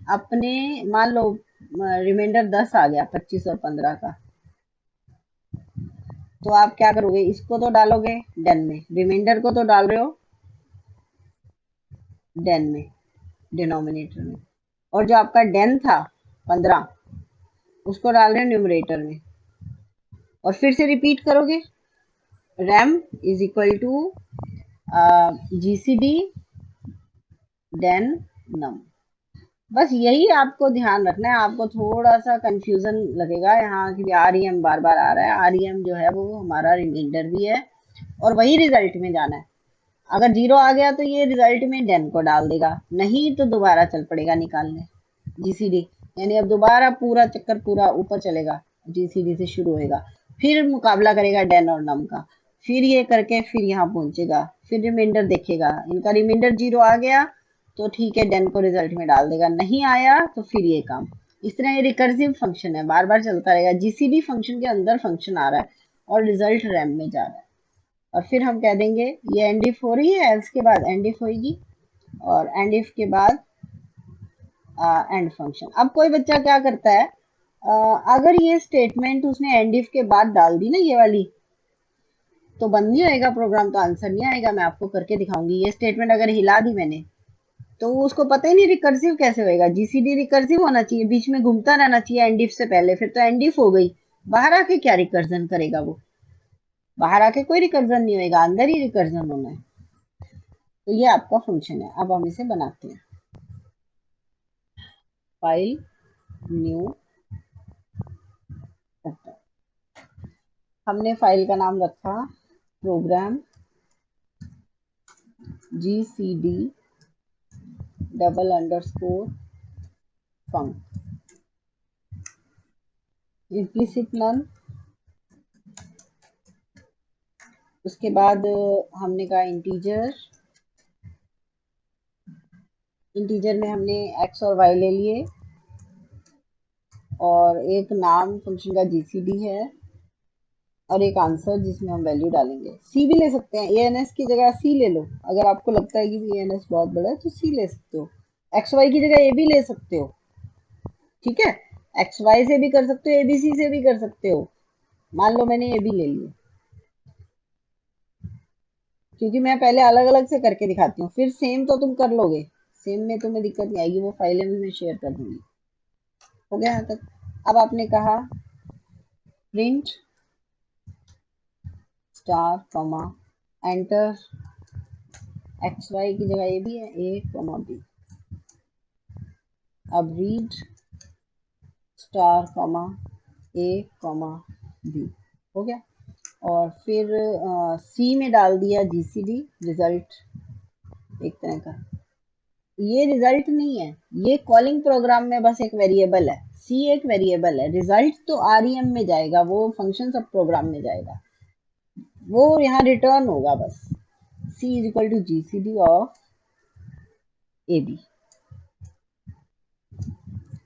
अपने, मान लो रिमाइंडर 10 आ गया 25 और 15 का, तो आप क्या करोगे, इसको तो डालोगे डेन में, रिमाइंडर को तो डाल रहे हो डेन में, डिनोमिनेटर में, और जो आपका डेन था 15 उसको डाल रहे हो न्यूमरेटर में, और फिर से रिपीट करोगे, rem is equal to GCD den num. बस यही आपको ध्यान रखना है, आपको थोड़ा सा कंफ्यूजन लगेगा यहाँ कि REM बार बार आ रहा है, REM जो है वो हमारा रिमाइंडर भी है और वही रिजल्ट में जाना है। अगर 0 आ गया तो ये रिजल्ट में डेन को डाल देगा, नहीं तो दोबारा चल पड़ेगा निकालने GCD, यानी अब दोबारा पूरा चक्कर पूरा ऊपर चलेगा, GCD से शुरू होएगा, फिर मुकाबला करेगा डेन और नम का, फिर ये करके फिर यहाँ पहुंचेगा, फिर रिमाइंडर देखेगा, इनका रिमाइंडर 0 आ गया तो ठीक है डेन को रिजल्ट में डाल देगा, नहीं आया तो फिर ये काम। इस तरह ये रिकर्सिव फंक्शन है, बार बार चलता रहेगा, GCD फंक्शन के अंदर फंक्शन आ रहा है और रिजल्ट रैम में जा रहा है। और फिर हम कह देंगे ये एंड इफ हो रही है, एल्स के बाद एंड इफ होगी, और एंड इफ के बाद एंड फंक्शन। अब कोई बच्चा क्या करता है, अगर ये स्टेटमेंट उसने एंड इफ के बाद डाल दी ना ये वाली, तो बंद नहीं होएगा प्रोग्राम, तो आंसर नहीं आएगा। मैं आपको करके दिखाऊंगी, ये स्टेटमेंट अगर हिला दी मैंने तो उसको पता ही नहीं रिकर्सिव कैसे होएगा। GCD रिकर्सिव होना चाहिए, बीच में घूमता रहना चाहिए एंड इफ से पहले, फिर तो एंड इफ हो गई, बाहर आके क्या रिकर्जन करेगा वो, बाहर आके कोई रिकर्जन नहीं होएगा, अंदर ही रिकर्जन होना है। तो ये आपका फंक्शन है। अब हम इसे बनाते हैं, फाइल न्यू, हमने फाइल का नाम रखा प्रोग्राम GCD __ फंक, इम्प्लिसिट नल। उसके बाद हमने कहा इंटीजर, इंटीजर में हमने x और y ले लिए, और एक नाम फंक्शन का GCD है, और एक आंसर जिसमें हम वैल्यू डालेंगे। सी भी ले सकते हैं, ANS की जगह सी ले लो, अगर आपको लगता है कि ANS बहुत बड़ा है तो सी ले सकते हो, XY की जगह ए भी ले सकते हो, ठीक है, XY से भी कर सकते हो, ABC से भी कर सकते हो। मान लो मैंने ए भी ले लिया, क्योंकि मैं पहले अलग अलग से करके दिखाती हूँ, फिर सेम तो तुम कर लोगे, सेम में तुम्हें दिक्कत नहीं आएगी, वो फाइलें भी मैं शेयर कर दूंगी। हो गया यहाँ तक। अब आपने कहा print star comma enter, XY की जगह ए भी है, A कॉमा B। अब रीड स्टार कॉमा ए कॉमा बी, हो गया। और फिर सी में डाल दिया जीसीडी रिजल्ट, एक तरह का। ये रिजल्ट नहीं है, ये कॉलिंग प्रोग्राम में बस एक वेरिएबल है, सी एक वेरिएबल है। रिजल्ट तो आरईएम में जाएगा, वो फंक्शन सब प्रोग्राम में जाएगा, वो यहाँ रिटर्न होगा बस। C is equal to GCD of a b,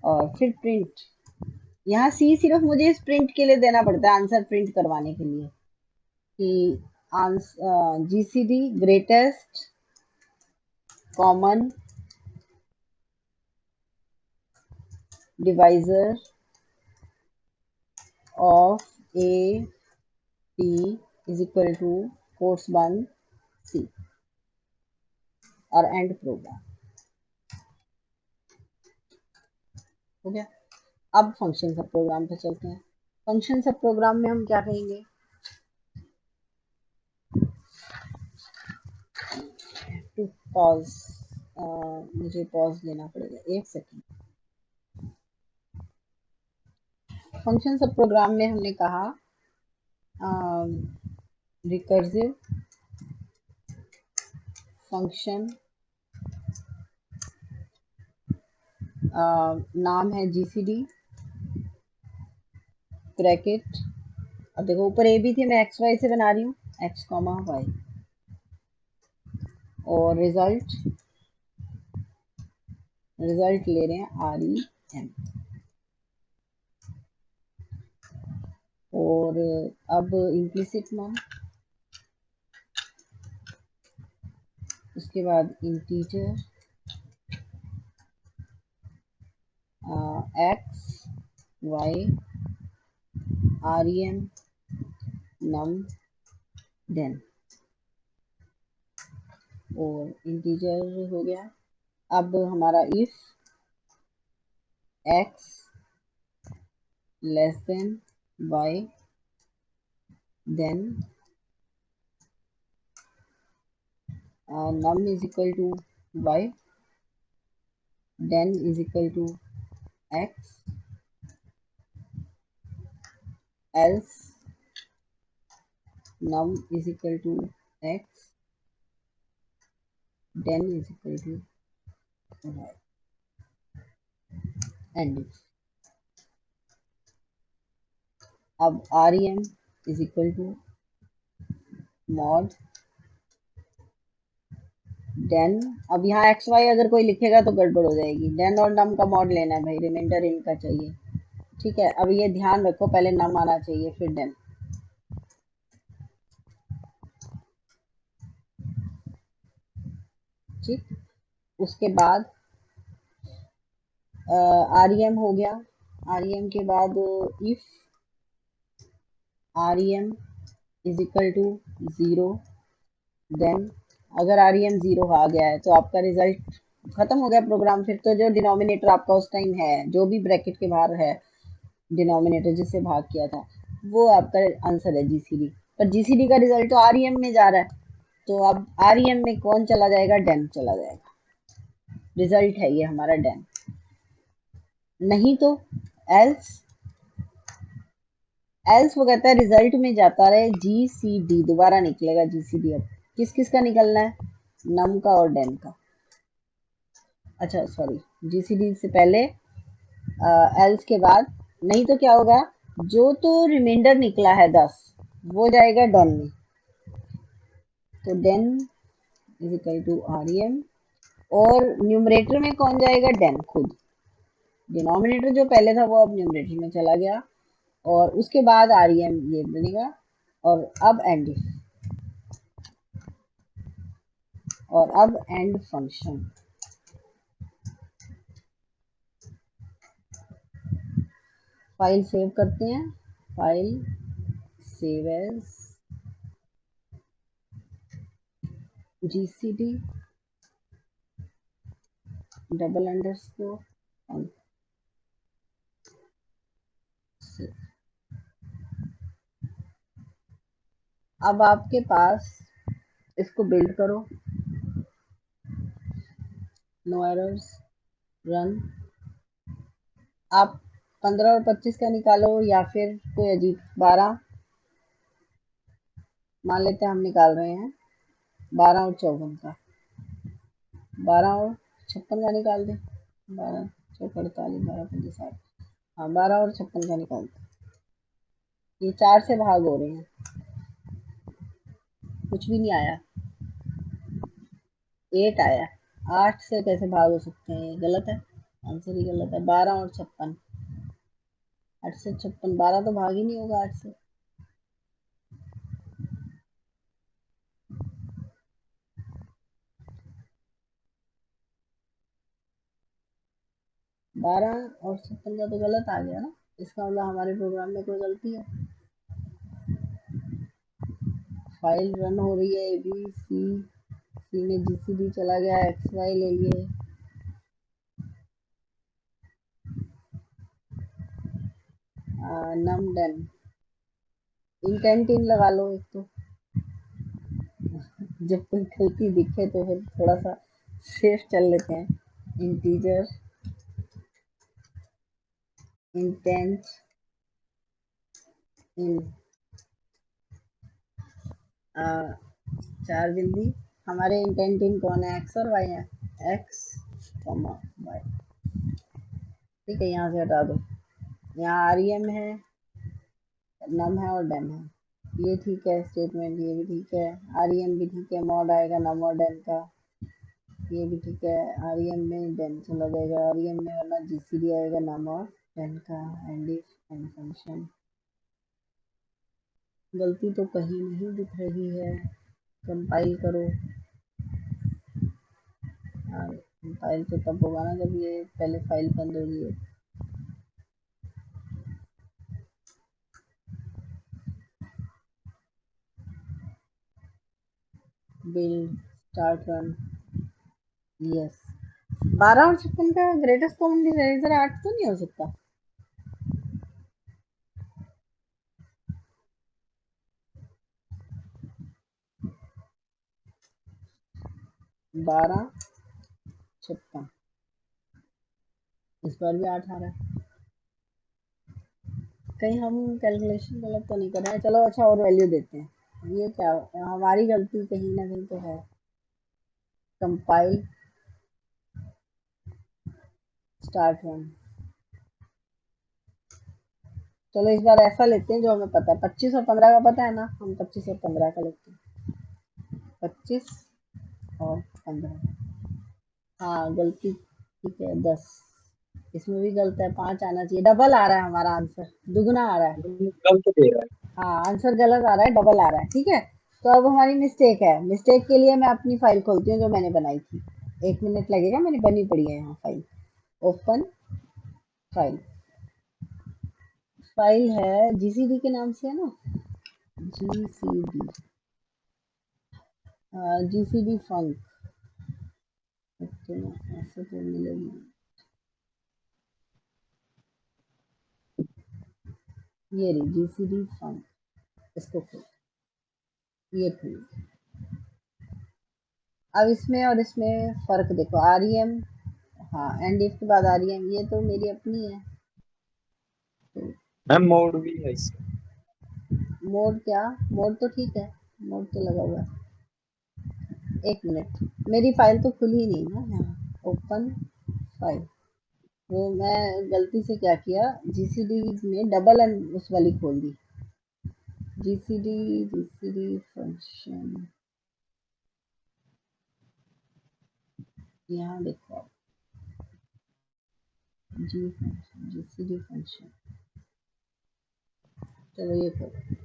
और फिर प्रिंट। यहाँ सी सिर्फ मुझे इस प्रिंट के लिए देना पड़ता है, आंसर प्रिंट करवाने के लिए, कि answer GCD greatest common divisor of a b is equal to course one c, और एंड प्रोग्राम, हो गया। अब फंक्शन सब प्रोग्राम पे चलते हैं। फंक्शन सब प्रोग्राम में हम क्या कहेंगे, टू पॉज, मुझे पॉज लेना पड़ेगा, एक सेकेंड। फंक्शन सब प्रोग्राम में हमने कहा रिकर्सिव फंक्शन, नाम है जीसीडी ब्रैकेट। अब देखो ऊपर ए भी थी, मैं एक्स वाई से बना रही हूँ, एक्स कॉमा वाई, और रिजल्ट, रिजल्ट ले रहे हैं आर ई एम। और अब इम्प्लिसिट नम, उसके बाद integer x y r e m num then, और इंटीजर हो गया। अब हमारा if x less than y then num is equal to y, then is equal to x, else num is equal to x, then is equal to y, and if। अब rem is equal to mod then। अब यहाँ x Y अगर कोई लिखेगा तो गड़बड़ हो जाएगी, देन और नम का मॉड लेना है भाई, रिमाइंडर इनका चाहिए, ठीक है। अब ये ध्यान रखो, पहले नम आना चाहिए फिर देन, ठीक। उसके बाद rem हो गया, rem के बाद if rem is equal to 0, then अगर rem 0 आ गया है तो आपका रिजल्ट खत्म हो गया प्रोग्राम। फिर तो जो डिनोमिनेटर आपका उस टाइम है, जो भी ब्रैकेट के बाहर है डिनोमिनेटर जिससे भाग किया था, वो आपका आंसर है जीसीडी। पर जीसीडी का रिजल्ट तो rem में जा रहा है, तो अब rem में कौन चला जाएगा, डेन चला जाएगा। रिजल्ट है ये हमारा डेन, नहीं तो एल्स, एल्स वो कहता है रिजल्ट में जाता रहे जीसीडी, दोबारा निकलेगा जीसीडी। अब किस किस का निकलना है, नम का और डेन का। अच्छा सॉरी, जीसीडी से पहले एल्स के बाद, नहीं तो क्या होगा, जो तो रिमाइंडर निकला है 10 वो जाएगा डेन में, तो den is equal to rem, और न्यूमरेटर में कौन जाएगा, डेन खुद। डिनोमिनेटर जो पहले था वो अब न्यूमरेटर में चला गया, और उसके बाद rem ये बनेगा। और अब एंड, और अब एंड फंक्शन। फाइल सेव करते हैं, file save as GCD double underscore. अब आपके पास, इसको बिल्ड करो, नो एरर्स, रन। आप 15 और 25 का निकालो, या फिर कोई अजीब 12, मान लेते हैं हम निकाल रहे हैं 12 और 54 का। 12 और 56 का निकाल दें। 12 चौक 48, 12 पंजे 60। हाँ, 12 और 56 का निकाल दें। ये 4 से भाग हो रहे हैं, कुछ भी नहीं आया। 8 आया। 8 से कैसे भाग हो सकते हैं, ये गलत है, आंसर ही गलत है। 12 और 56, 8 से 56, 12 तो भाग ही नहीं होगा 8 से। 12 और 56 का तो गलत आ गया ना, इसका मतलब हमारे प्रोग्राम में कोई गलती है। फाइल रन हो रही है, सी में जीसीडी चला गया, एक्स वाई ले लिए, नम डन, इंटेंट इन लगा लो एक तो। जब कोई गलती दिखे तो फिर थोड़ा सा सेफ चल लेते हैं। इंटीजर इंटेंट इन 4 बिंदी। हमारे इंटेंट इन कौन है, एक्स और वाई है। एक्स वाई, ठीक है, यहाँ से हटा दो। यहाँ आर ई एम है, नम है और डन है, ये ठीक है स्टेटमेंट, ये भी ठीक है। आर ई एम भी ठीक है, मॉड आएगा नम और डन का, ये भी ठीक है। आर ई एम में डन चला जाएगा, आर ई एम में वरना जी सी डी आएगा नम और डन का। एंड इफ एंड फंक्शन, गलती तो कहीं नहीं दिख रही है। कंपाइल करो, कंपाइल तो तब होगा ना जब ये पहले फाइल बंद होगी। Build start run, yes. 12 और 56 का ग्रेटेस्ट कॉमन डिवाइजर 8 तो नहीं हो सकता। 12 56, इस बार भी 8 आ रहा है। कहीं हम कैलकुलेशन गलत तो नहीं कर रहे हैं। चलो अच्छा, और वैल्यू देते हैं। ये क्या, हमारी गलती कहीं ना कहीं तो है। कंपाइल स्टार्ट रन, चलो इस बार ऐसा लेते हैं जो हमें पता है। 25 और 15 का पता है ना, हम 25 और 15 का लेते हैं। 25 और 15, हाँ गलती ठीक है 10, इसमें भी गलत है, 5 आना चाहिए। डबल आ रहा है हमारा आंसर, दुगना आ रहा है। गलत दे रहा है। हाँ, आंसर गलत आ रहा है, डबल आ रहा है, ठीक है। तो अब हमारी मिस्टेक है। मिस्टेक के लिए मैं अपनी फाइल खोलती हूँ जो मैंने बनाई थी। 1 मिनट लगेगा, मैंने बनी पड़ी है यहाँ फाइल। ओपन फाइल, फाइल है जीसीडी के नाम से है ना, जीसीडी, जीसीडी फंक, ऐसे तो मिलेगी। ये रही जीसीडी फंक, इसको खोल, ये खोल। अब इसमें और इसमें फर्क देखो, आर ई एम, हाँ एंड इफ के बाद आर ई एम, ये तो मेरी अपनी है। तो मैम मोड भी है इसका। मोड क्या, मोड तो ठीक है, मोड तो लगा हुआ है। 1 मिनट, मेरी फाइल तो खुली नहीं ना यहाँ। ओपन फाइल, वो मैं गलती से क्या किया, जीसीडी में डबल एंड उस वाली खोल दी। जीसीडी, जीसीडी फंक्शन, यहाँ देखो आप, जी फंक्शन, जीसीडी फंक्शन, चलो ये खोलो।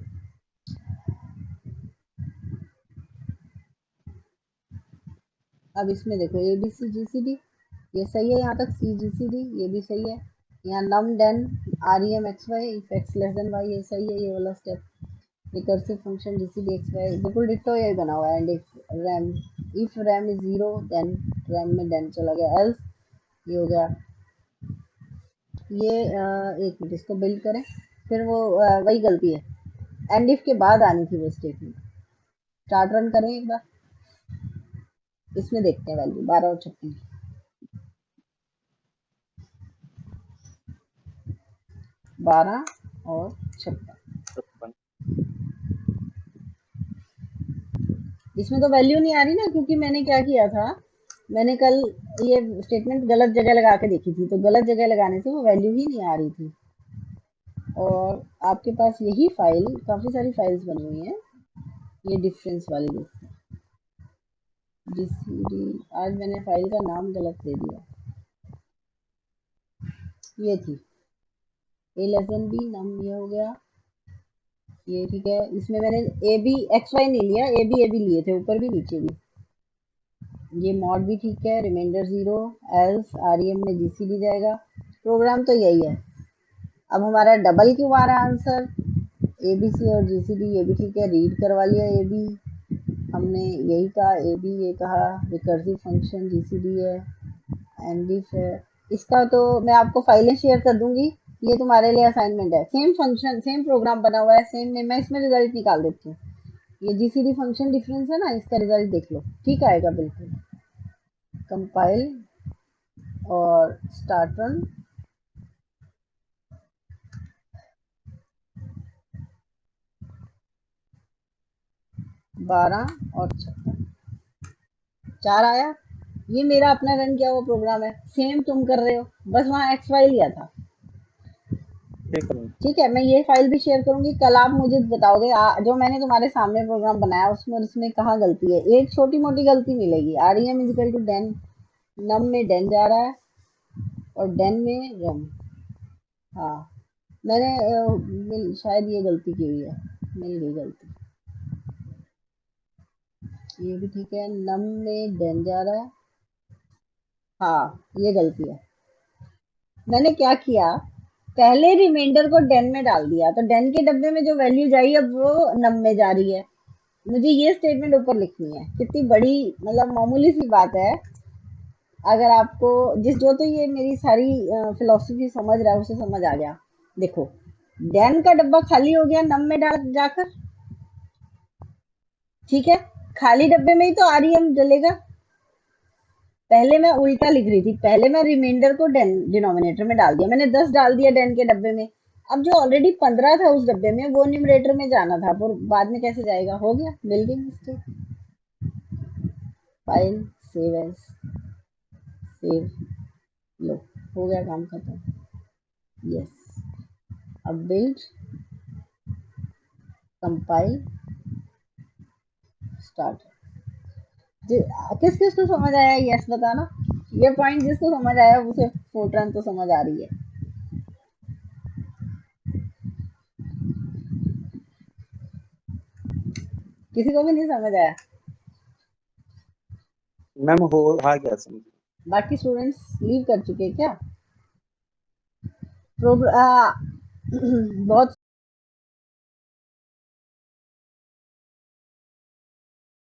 अब इसमें देखो A B C ji c D, ये सही है यहाँ तक। सी जी सी डी ये भी सही है। यहाँ num den r e m x y, if x less than y, ये सही है, ये वाला step. Recursive function g c d x y बिल्कुल डिट्टो यही बना हुआ है। End if rem is 0 then rem में डन चला गया, एल्स ये हो गया। ये एक मिनट, इसको बिल्ड करें। फिर वो वही गलती है, एंड इफ के बाद आनी थी वो स्टेटमेंट। स्टार्ट रन करें एक बार, इसमें देखते हैं वैल्यू 12 और 56। 12 और 56। 56। इसमें तो वैल्यू नहीं आ रही ना, क्योंकि मैंने क्या किया था, मैंने कल ये स्टेटमेंट गलत जगह लगा के देखी थी, तो गलत जगह लगाने से वो वैल्यू ही नहीं आ रही थी। और आपके पास यही फाइल, काफी सारी फाइल्स बनी हुई हैं, ये डिफरेंस वाली देखिए, जीसीडी। आज मैंने फाइल का नाम गलत दे दिया, ये थी ए लेसन बी, नाम ये हो गया, ये ठीक है। इसमें मैंने ए बी एक्स वाई नहीं लिया, ए बी लिए थे, ऊपर भी नीचे भी। ये मॉड भी ठीक है, रिमाइंडर 0, एल्स आरईएम में जीसीडी जाएगा। प्रोग्राम तो यही है। अब हमारा डबल क्यों आ रहा है आंसर, एबीसी और जीसीडी, ये भी ठीक है, रीड करवा लिया ए बी, हमने यही कहा ए बी, ये कहा रिकर्सिव फंक्शन जीसीडी है, एनडिफ है। इसका तो मैं आपको फाइलें शेयर कर दूंगी, ये तुम्हारे लिए असाइनमेंट है। सेम फंक्शन, सेम प्रोग्राम बना हुआ है, सेम में मैं इसमें रिजल्ट निकाल देती हूँ। ये जीसीडी फंक्शन डिफरेंस है ना, इसका रिजल्ट देख लो, ठीक आएगा बिल्कुल। कंपाइल और स्टार्ट रन। बारह और 4 आया। ये मेरा अपना रन किया हुआ प्रोग्राम है, सेम तुम कर रहे हो, बस वहाँ एक्स वाई लिया था। ठीक है। ठीक है, मैं ये फाइल भी शेयर करूंगी, कल आप मुझे बताओगे जो मैंने तुम्हारे सामने प्रोग्राम बनाया उसमें और इसमें कहाँ गलती है। एक छोटी मोटी गलती मिलेगी, r e m equal to den, num में डेन जा रहा है और डेन में रम। हाँ, मैंने शायद ये गलती की हुई है, मिल गई गलती। ये भी ठीक है, नम में डेन जा रहा है, हाँ ये गलती है। मैंने क्या किया, पहले रिमाइंडर को डेन में डाल दिया, तो डेन के डब्बे में जो वैल्यू जाई अब वो नम में जा रही है। मुझे ये स्टेटमेंट ऊपर लिखनी है, कितनी बड़ी, मतलब मामूली सी बात है। अगर आपको जिस जो तो ये मेरी सारी फिलोसफी समझ रहा है उसे समझ आ गया। देखो, डैन का डब्बा खाली हो गया नम में डाल जाकर, ठीक है, खाली डब्बे में ही तो आरईएम डलेगा। पहले मैं उल्टा लिख रही थी, पहले मैं रिमाइंडर को डेन डिनोमिनेटर में डाल दिया, मैंने 10 डाल दिया डेन के डब्बे में। अब जो ऑलरेडी 15 था उस डब्बे में वो न्यूमरेटर में जाना था, पर बाद में कैसे जाएगा, हो गया, मिल गई mistake. File save as, save, लो, हो गया काम खत्म। यस, अब बिल्ड, कंपाइल, स्टार्ट। किस किस को समझ आया, यस बताना। ये पॉइंट जिसको समझ आया उसे फोटरन तो समझ आ रही है। किसी को भी नहीं समझ आया, मैम हो आ गया समझ। बाकी स्टूडेंट्स लीव कर चुके हैं क्या? बहुत